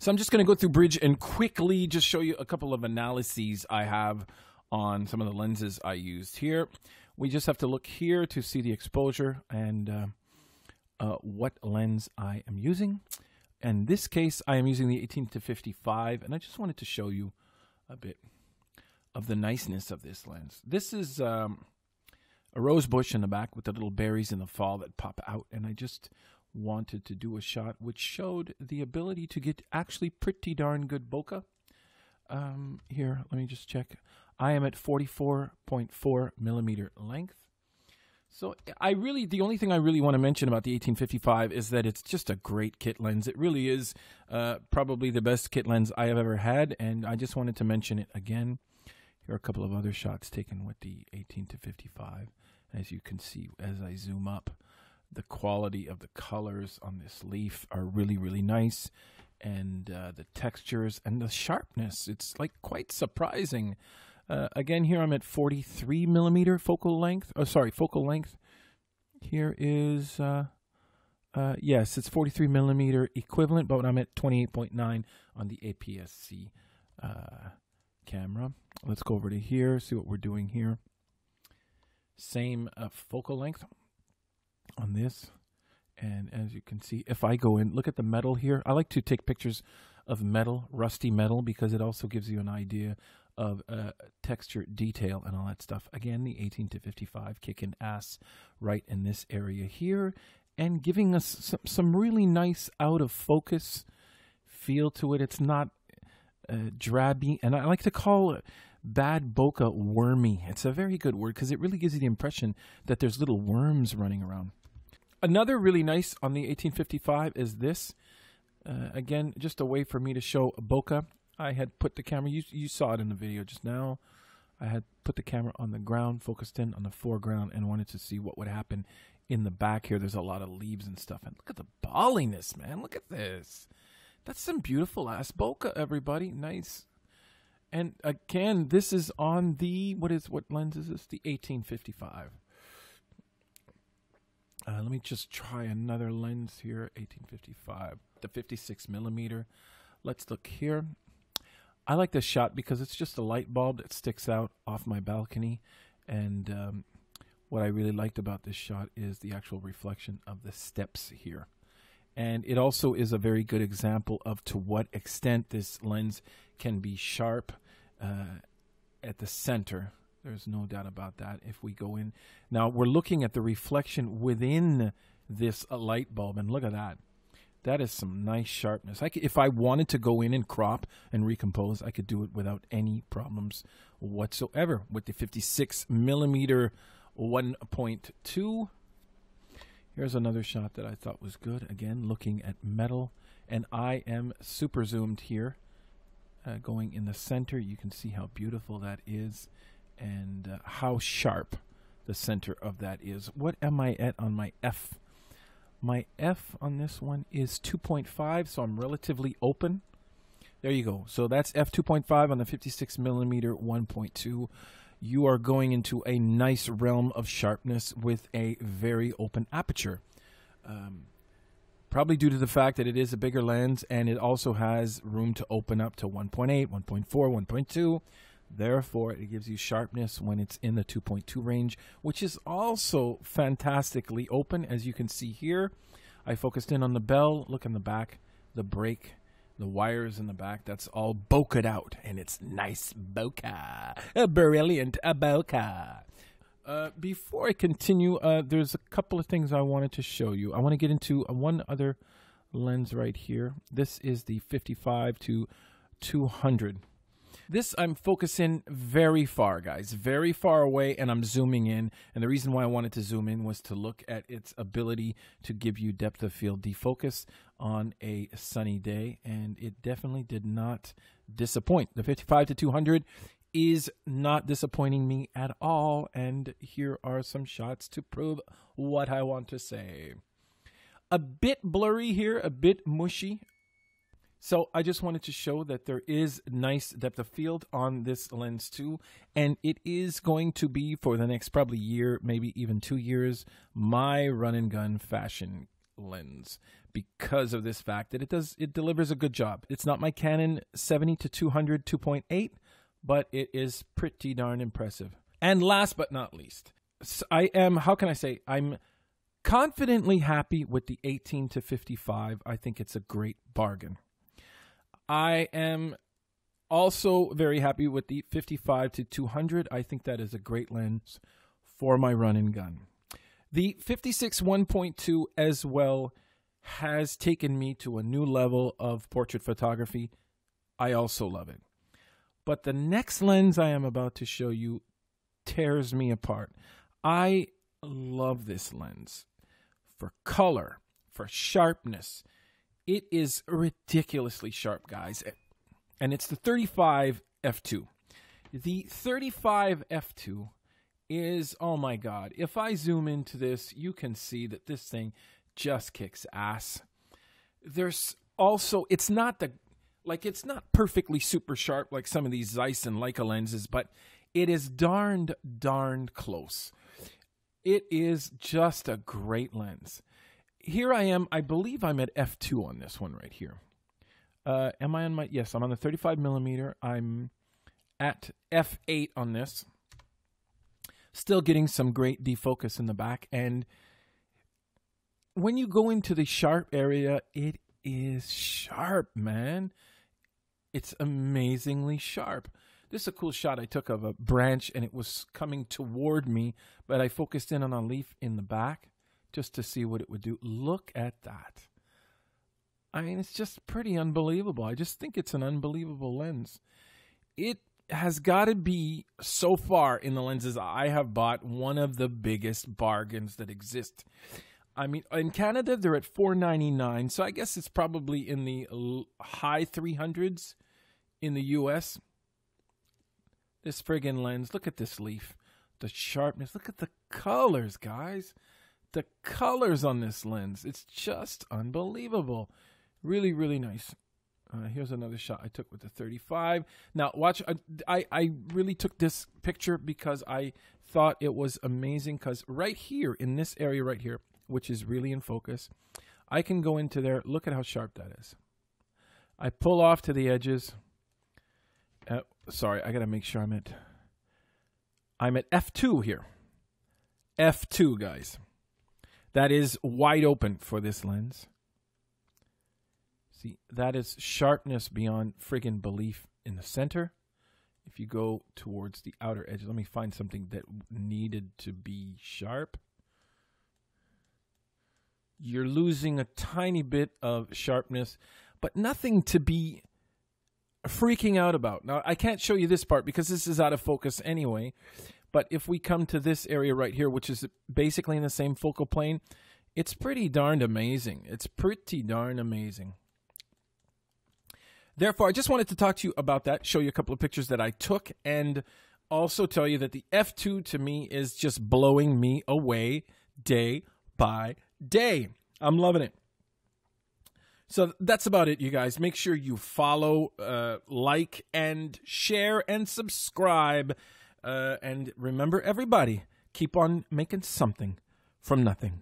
So I'm just going to go through bridge and quickly just show you a couple of analyses I have on some of the lenses I used here. We just have to look here to see the exposure and what lens I am using. In this case, I am using the 18 to 55, and I just wanted to show you a bit of the niceness of this lens. This is a rose bush in the back with the little berries in the fall that pop out, and I just wanted to do a shot which showed the ability to get actually pretty darn good bokeh. Here, let me just check. I am at 44.4 millimeter length. So the only thing I really want to mention about the 1855 is that it's just a great kit lens. It really is probably the best kit lens I have ever had, and I just wanted to mention it again. Here are a couple of other shots taken with the 18 to 55. As you can see, as I zoom up, the quality of the colors on this leaf are really, really nice. And the textures and the sharpness, it's like quite surprising. Again, here I'm at 43 millimeter focal length. Oh, sorry, focal length. Here is, yes, it's 43 millimeter equivalent, but I'm at 28.9 on the APS-C camera. Let's go over to here, see what we're doing here. Same focal length on this. And as you can see, if I go in, look at the metal here. I like to take pictures of metal, rusty metal, because it also gives you an idea of texture, detail, and all that stuff. Again, the 18 to 55 kicking ass right in this area here and giving us some really nice out of focus feel to it. It's not drabby, and I like to call bad bokeh wormy. It's a very good word because it really gives you the impression that there's little worms running around. Another really nice on the 1855 is this. Again, just a way for me to show bokeh. I had put the camera, you saw it in the video just now. I had put the camera on the ground, focused in on the foreground, and wanted to see what would happen in the back here. There's a lot of leaves and stuff. And look at the balliness, man. Look at this. That's some beautiful ass bokeh, everybody. Nice. And again, this is on the, what lens is this? The 1855. Let me just try another lens here, 1855, the 56 millimeter. Let's look here. I like this shot because it's just a light bulb that sticks out off my balcony. And what I really liked about this shot is the actual reflection of the steps here. And it also is a very good example of to what extent this lens can be sharp at the center. There's no doubt about that. If we go in now, we're looking at the reflection within this light bulb, and look at that. That is some nice sharpness. If I wanted to go in and crop and recompose, I could do it without any problems whatsoever with the 56 millimeter 1.2. Here's another shot that I thought was good. Again, looking at metal, and I am super zoomed here. Going in the center, you can see how beautiful that is. And how sharp the center of that is. What am I at on my F? My F on this one is 2.5, so I'm relatively open. There you go. So that's f2.5 on the 56 millimeter 1.2. You are going into a nice realm of sharpness with a very open aperture. Probably due to the fact that it is a bigger lens, and it also has room to open up to 1.8, 1.4, 1.2. Therefore, it gives you sharpness when it's in the 2.2 range, which is also fantastically open. As you can see here, I focused in on the bell. Look in the back, the brake, the wires in the back. That's all bokeh'd out, and it's nice bokeh. A brilliant bokeh. Before I continue, there's a couple of things I wanted to show you. I want to get into one other lens right here. This is the 55 to 200. This I'm focusing very far, guys, very far away, and I'm zooming in. And the reason why I wanted to zoom in was to look at its ability to give you depth of field defocus on a sunny day, and it definitely did not disappoint. The 55 to 200 is not disappointing me at all, and here are some shots to prove what I want to say. A bit blurry here, a bit mushy. So I just wanted to show that there is nice depth of field on this lens too, and it is going to be for the next probably year, maybe even 2 years, my run and gun fashion lens because of this fact that it delivers a good job. It's not my Canon 70-200 2.8, but it is pretty darn impressive. And last but not least, I'm confidently happy with the 18-55. I think it's a great bargain. I am also very happy with the 55-200. I think that is a great lens for my run and gun. The 56 1.2 as well has taken me to a new level of portrait photography. I also love it. But the next lens I am about to show you tears me apart. I love this lens for color, for sharpness. It is ridiculously sharp, guys. And it's the 35 f2. The 35 f2 is, oh my God, if I zoom into this, you can see that this thing just kicks ass. There's also, it's not perfectly super sharp like some of these Zeiss and Leica lenses, but it is darned close. It is just a great lens. Here I am, I believe I'm at f2 on this one right here. Am I on my, yes, I'm on the 35 millimeter. I'm at f8 on this. Still getting some great defocus in the back. And when you go into the sharp area, it is sharp, man. It's amazingly sharp. This is a cool shot I took of a branch, and it was coming toward me, but I focused in on a leaf in the back just to see what it would do. Look at that. I mean, it's just pretty unbelievable. I just think it's an unbelievable lens. It has got to be, so far in the lenses I have bought, one of the biggest bargains that exist. I mean, in Canada, they're at $499, so I guess it's probably in the high 300s in the U.S. This friggin' lens, look at this leaf. The sharpness, look at the colors, guys. The colors on this lens, it's just unbelievable. Really, really nice. Here's another shot I took with the 35. Now, watch. I really took this picture because I thought it was amazing, because right here, in this area right here, which is really in focus, I can go into there. Look at how sharp that is. I pull off to the edges. Sorry, I got to make sure I'm at f2 here. f2, guys. That is wide open for this lens. See, that is sharpness beyond friggin' belief in the center. If you go towards the outer edge, let me find something that needed to be sharp. You're losing a tiny bit of sharpness, but nothing to be freaking out about. Now, I can't show you this part because this is out of focus anyway, but if we come to this area right here, which is basically in the same focal plane, it's pretty darned amazing. It's pretty darn amazing. Therefore, I just wanted to talk to you about that, show you a couple of pictures that I took, and also tell you that the f2 to me is just blowing me away day by day. I'm loving it. So that's about it, you guys. Make sure you follow, like, and share, and subscribe. And remember, everybody, keep on making something from nothing.